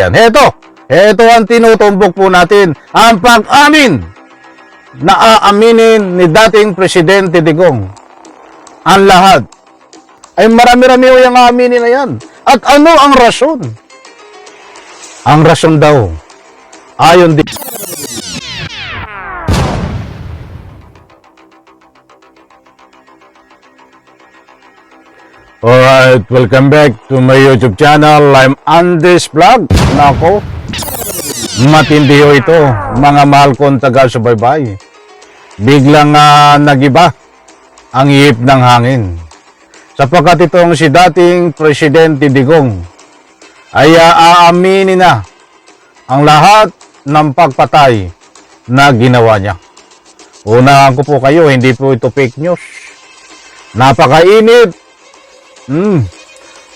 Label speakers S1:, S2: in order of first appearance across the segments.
S1: yan. Ito ang tinutumbok po natin. Ang pag-amin na aaminin ni dating Presidente Digong. Ang lahat. Ay marami-rami ho yung aaminin na yan. At ano ang rason? Ang rason daw, ayon din. Alright, welcome back to my YouTube channel. I'm Andes Vlog. Nako, matindi ho ito, mga mahal kong taga-subaybay. Biglang nagiba ang ihip ng hangin. Sapagkat itong si dating Presidente Digong ay aaminin na ang lahat ng pagpatay na ginawa niya. Unahan ko po kayo, hindi po ito fake news. Napakainit.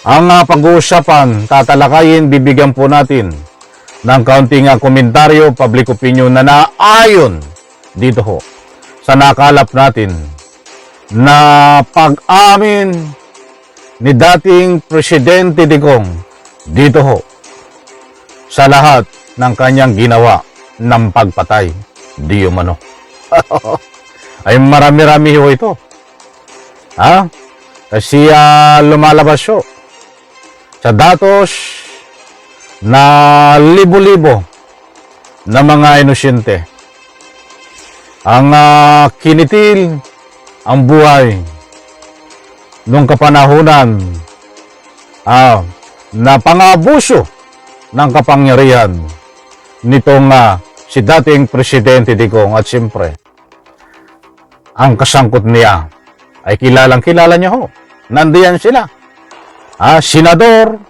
S1: Ang pag-uusapan, tatalakayin, bibigyan po natin ng kaunting komentaryo, public opinion na naayon dito ho sa nakalap natin na pag-amin ni dating Presidente Digong dito ho sa lahat ng kanyang ginawa ng pagpatay di umano. Ay marami-rami ho ito. Kasi lumalabas siya sa datos na libo-libo na mga inosente ang kinitil ang buhay nung kapanahunan na pang-abuso ng kapangyarihan nitong si dating Presidente Digong. At siyempre ang kasangkot niya ay kilalang-kilala niya ho. Nandiyan sila. Senador.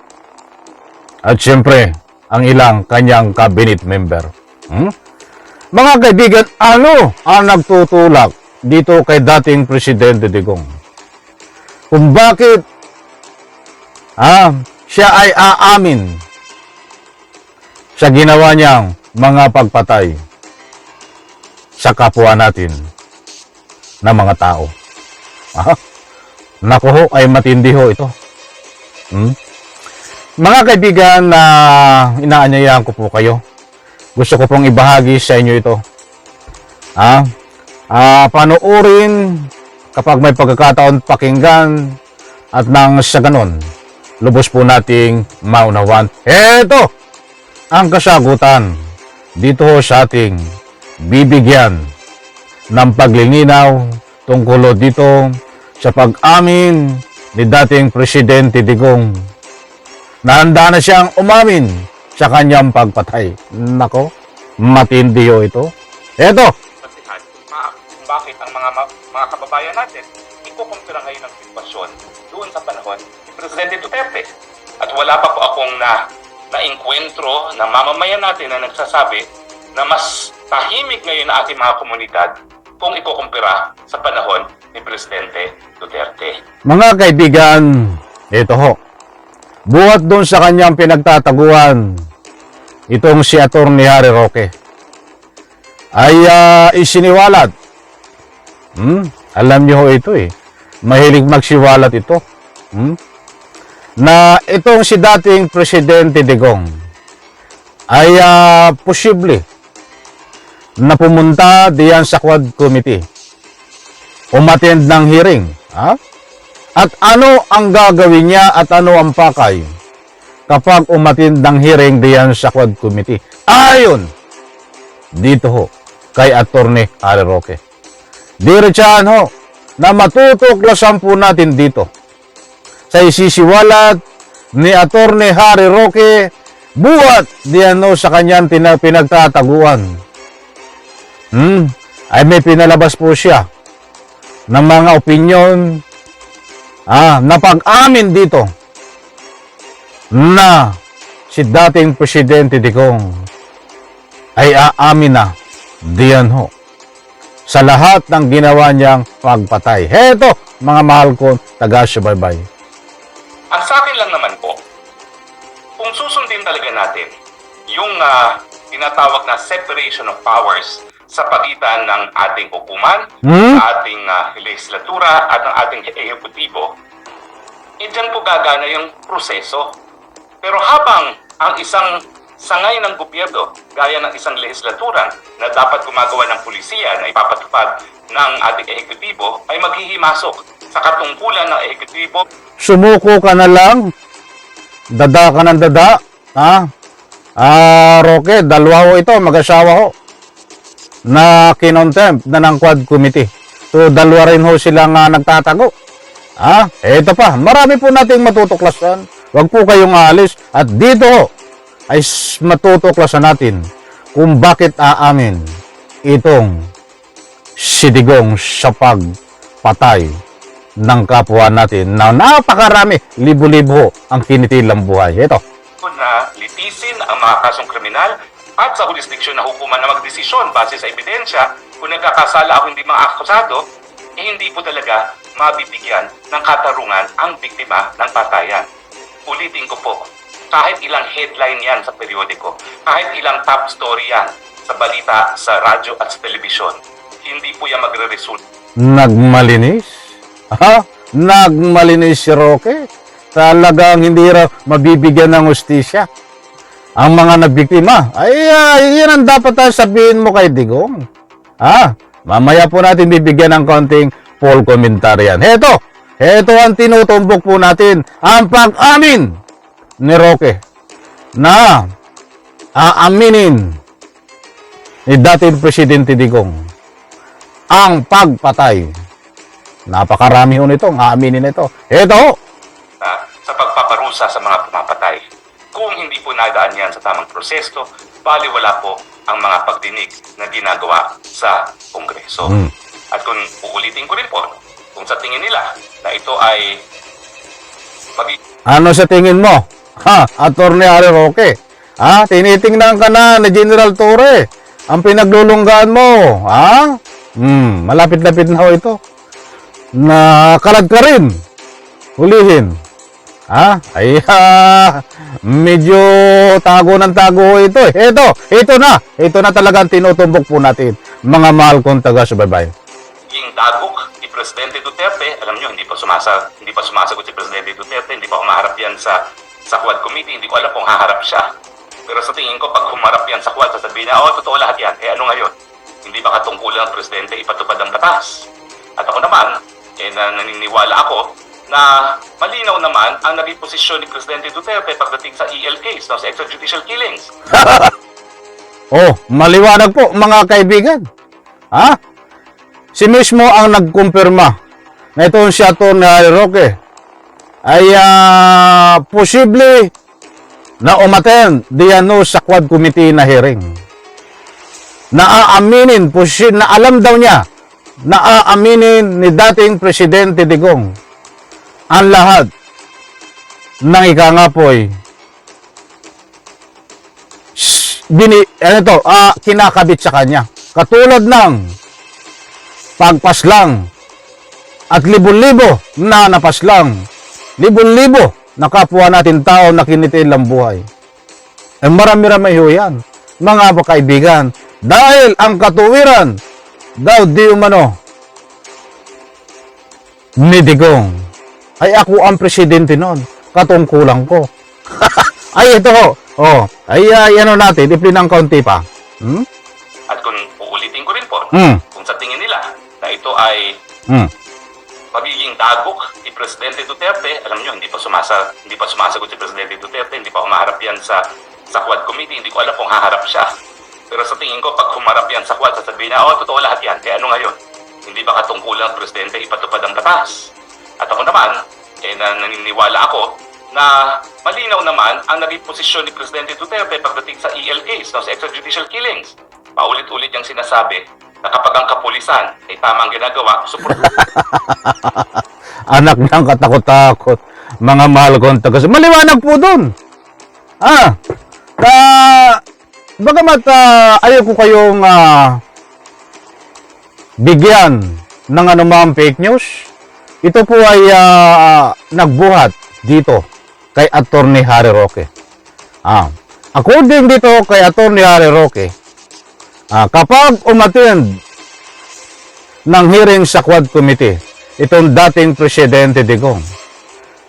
S1: At siyempre, ang ilang kanyang cabinet member. Mga kaibigan, ano ang nagtutulak dito kay dating Presidente Digong? Kung bakit siya ay aamin sa ginawa niyang mga pagpatay sa kapwa natin na mga tao. Naku ho, ay matindi ho ito. Mga kaibigan, na inaanyayahan ko po kayo. Gusto ko pong ibahagi sa inyo ito. Panoorin kapag may pagkakataon pakinggan at nang sa ganon, lubos po nating maunawan. Ito ang kasagutan dito ho sa ating bibigyan ng paglilinaw tungkol dito sa pag-amin ni dating Presidente Digong na handa na siyang umamin sa kanyang pagpatay. Nako, matindi ho ito. Eto.
S2: Kung bakit ang mga kababayan natin ikukumpira ngayon ang sitwasyon doon sa panahon ni Presidente Duterte. At wala pa po akong na-enkwentro na mamamayan natin na nagsasabi na mas tahimik ngayon ang ating mga komunidad kung ikukumpira sa panahon ni Presidente Duterte.
S1: Mga kaibigan, ito ho. Buhat doon sa kanyang pinagtataguan, itong si Atty. Harry Roque ay isiniwalat. Alam niyo ho ito mahilig magsiwalat ito. Na itong si dating Presidente Digong ay posible na pumunta diyan sa Quad Committee, umattend ng hearing. At ano ang gagawin niya at ano ang pakay kapag umattend ng hearing diyan sa Quad Committee? Ayon dito ho kay Atty. Harry Roque. Diretsahan ho na matutuklasan po natin dito sa isisiwalat ni Atty. Harry Roque buhat diyan ho sa kanyang pinagtataguan. Ay may pinalabas po siya ng mga opinyon na pag-amin dito na si dating Presidente Digong ay aamin na diyan ho sa lahat ng ginawa niyang pagpatay. Heto, mga mahal ko taga-subaybay.
S2: Ang sa akin lang naman po, kung susundin talaga natin yung tinatawag na separation of powers sa pagitan ng ating hukuman, ating legislatura at ng ating ehekutibo, dyan po gagana yung proseso. Pero habang ang isang sangay ng gobyerno gaya ng isang lehislatura na dapat gumagawa ng pulisiya na ipapatupad ng ating ehekutibo ay maghihimasok sa katungkulan ng ehekutibo.
S1: Sumuko ka na lang. Dada ka ng dada. Ha? Roque, dalawa ho ito, mag-asawa ho. Na kinontempt na ng Quad Committee. So, dalawa rin ho silang nagtatago. Ito pa, marami po nating matutuklasan. Huwag po kayong aalis. At dito ho, ay matutuklasan natin kung bakit aamin itong si Digong sa pagpatay ng kapwa natin na napakarami, libo-libo ang kinitilang buhay. Ito.
S2: Na litisin ang mga kasong kriminal at sa jurisdiksyon na hukuman na magdesisyon base sa ebidensya kung nagkakasala o hindi mga akusado, hindi po talaga mabibigyan ng katarungan ang biktima ng patayan. Ulitin ko po, kahit ilang headline yan sa periodiko, kahit ilang top story yan sa balita, sa radyo at sa telebisyon, hindi po yan magre-result.
S1: Nagmalinis? Nagmalinis si Roque? Talagang hindi raw mabibigyan ng hustisya ang mga nabiktima. Yan ang dapat sabihin mo kay Digong. Mamaya po natin bibigyan ng konting poll commentary yan. Heto ang tinutumbok po natin, ang pag-amin ni Roque na aaminin ni dating Presidente Digong ang pagpatay. Napakarami ho nito, aaminin ito.
S2: Sa pagpaparusa sa mga pumapatay. Kung hindi po nadaan yan sa tamang proseso, baliwala po ang mga pagdinig na ginagawa sa Kongreso. At kung uulitin ko rin po, kung sa tingin nila na ito ay
S1: ano sa tingin mo? Attorney Harry Roque. Tinitingnan ka na ni General Torre. Ang pinaglulunggaan mo. Malapit-lapit na ho ito. Nakalag ka rin. Hulihin. Medyo tago ng tago ito. Ito na talagang tinutumbok po natin. Mga mahal kong taga-subaybay.
S2: Yung dagok ni Presidente Duterte, alam nyo, hindi pa sumasagot si Presidente Duterte, hindi pa humaharap yan sa Quad Committee, hindi ko alam kung haharap siya. Pero sa tingin ko, pag humarap yan sa Quad, sasabihin na, totoo lahat yan. Ano ngayon? Hindi ba katungkulan ng Presidente ipatupad ang batas? At ako naman, naniniwala ako na malinaw naman ang naging posisyon ni Presidente Duterte pagdating sa EL case, sa extrajudicial killings.
S1: Maliwanag po mga kaibigan. Si mismo ang nagkumpirma na itong si Atty. Harry Roque ay posible na umattend diyan sa Quad Committee na hearing. Naaaminin, na alam daw niya, naaaminin ni dating Presidente Digong ang lahat ng ikangapoy kinakabit sa kanya. Katulad ng pagpaslang at libo-libo na napaslang, libo-libo na kapwa natin tao na kinitil ang buhay. Marami-rami ho yan, mga kaibigan, dahil ang katuwiran daw di umano ni Digong ay ako ang presidente noon, katungkulan ko. Ito ho. Natin, ipin ng kaunti pa.
S2: At kung uulitin ko rin po, kung sa tingin nila na ito ay magiging dagok ni Presidente Duterte, alam nyo, hindi pa sumasagot si Presidente Duterte, hindi pa humaharap yan sa Quad Committee, hindi ko alam kung haharap siya. Pero sa tingin ko, pag humarap yan sa Quad, sasabihin na, totoo lahat yan, kaya ano ngayon? Hindi ba katungkulan ng Presidente ipatupad ang batas? At ako naman, naniniwala ako na malinaw naman ang naging posisyon ni Presidente Duterte pagdating sa EL case, sa extrajudicial killings. Paulit-ulit yung sinasabi na kapag ang kapulisan ay tamang ginagawa,
S1: Anak ng katakot-takot, mga mahal kong tagas. Maliwanag po dun. Bagamat ayaw ko kayong bigyan ng anumang fake news, ito po ay nagbuhat dito kay Atty. Harry Roque. According dito kay Atty. Harry Roque, kapag umattend ng hearing sa Quad Committee, itong dating Presidente Digong,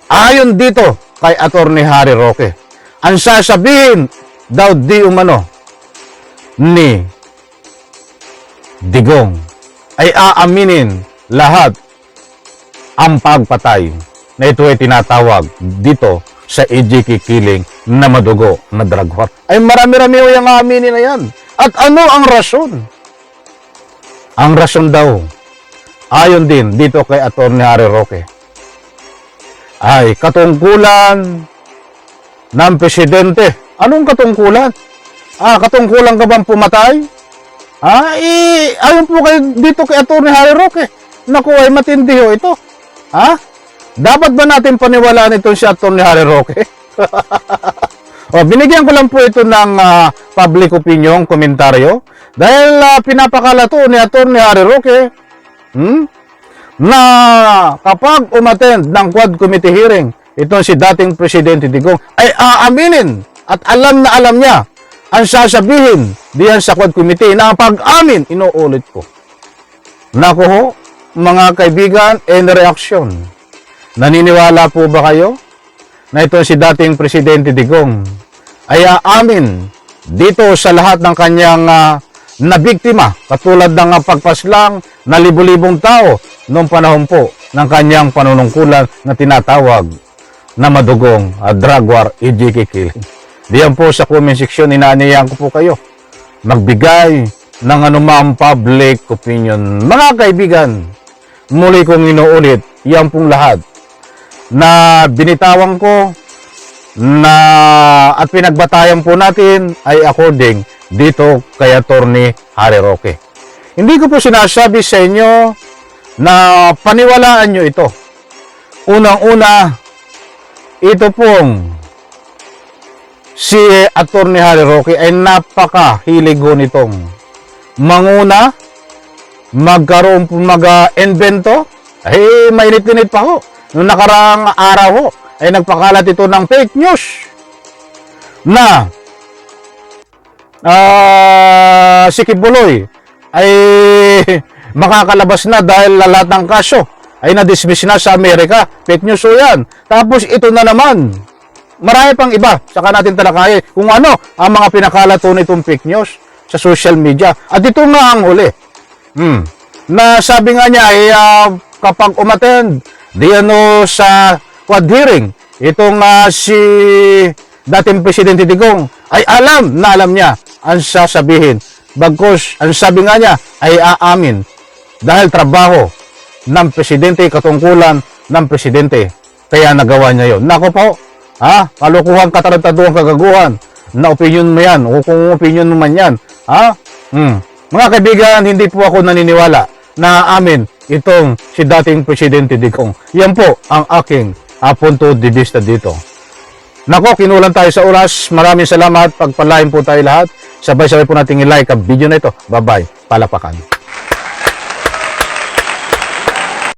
S1: ayon dito kay Atty. Harry Roque, ang sasabihin daw di umano ni Digong ay aaminin lahat ang pagpatay na ito ay tinatawag dito sa EJK killing na madugo na drug war. Ay marami-rami o yung aaminin na yan. At ano ang rason? Ang rason daw, ayon din dito kay Atty. Harry Roque, ay katungkulan ng presidente. Anong katungkulan? Katungkulan ka bang pumatay? Ayon po kayo dito kay Atty. Harry Roque. Naku, ay matindi ho ito. Dapat ba natin paniwalaan ito si Atty. Harry Roque? Binigyan ko lang po ito ng public opinion, komentaryo. Dahil pinapakala to ni Atty. Harry Roque na kapag umattend ng Quad Committee hearing, itong si dating Presidente Digong ay aaminin at alam na alam niya ang sasabihin diyan sa Quad Committee na pag-amin, inuulit ko. Naku ho, mga kaibigan, and reaction. Naniniwala po ba kayo na itong si dating Presidente Digong ay aamin dito sa lahat ng kanyang nabiktima, katulad ng pagpaslang na libu-libong tao noong panahon po ng kanyang panunungkulan na tinatawag na madugong drug war, EJK killing? Diyan po sa comment section, inaaniyan ko po kayo magbigay ng anumang public opinion. Mga kaibigan, muli kong inuulit, yan pong lahat na binitawan ko na at pinagbatayan po natin ay according dito kay Atty. Harry Roque. Hindi ko po sinasabi sa inyo na paniwalaan nyo ito. Unang-una, ito pong si Atty. Harry Roque ay napakahilig ho nitong manguna, magkaroon po mag-invento. Ay, mainit-init pa ho. Noong nakaraang araw ho, ay nagpakalat ito ng fake news na si Kibuloy ay makakalabas na dahil lahat ng kaso ay na-dismiss na sa Amerika. Fake news ho yan. Tapos ito na naman, marami pang iba, saka natin talakayin kung ano ang mga pinakalat ho nitong fake news sa social media. At ito nga ang huli. Na sabi nga niya ay kapag umattend diyan sa Quad hearing, itong si dating Presidente Digong ay alam na alam niya ang sasabihin. Bagkus, ang sabi nga niya ay aamin dahil trabaho ng Presidente, katungkulan ng Presidente. Kaya nagawa niya yun. Nako po, kalukuhan, katarantaduhan, kagaguhan na opinion mo yan o kung opinion mo man yan. Mga kaibigan, hindi po ako naniniwala na amin itong si dating Presidente Digong. Yan po ang aking punto de vista dito. Nako, kinulang tayo sa oras. Maraming salamat. Pagpalain po tayo lahat. Sabay-sabay po natin i-like ang video na ito. Bye-bye. Palapakan.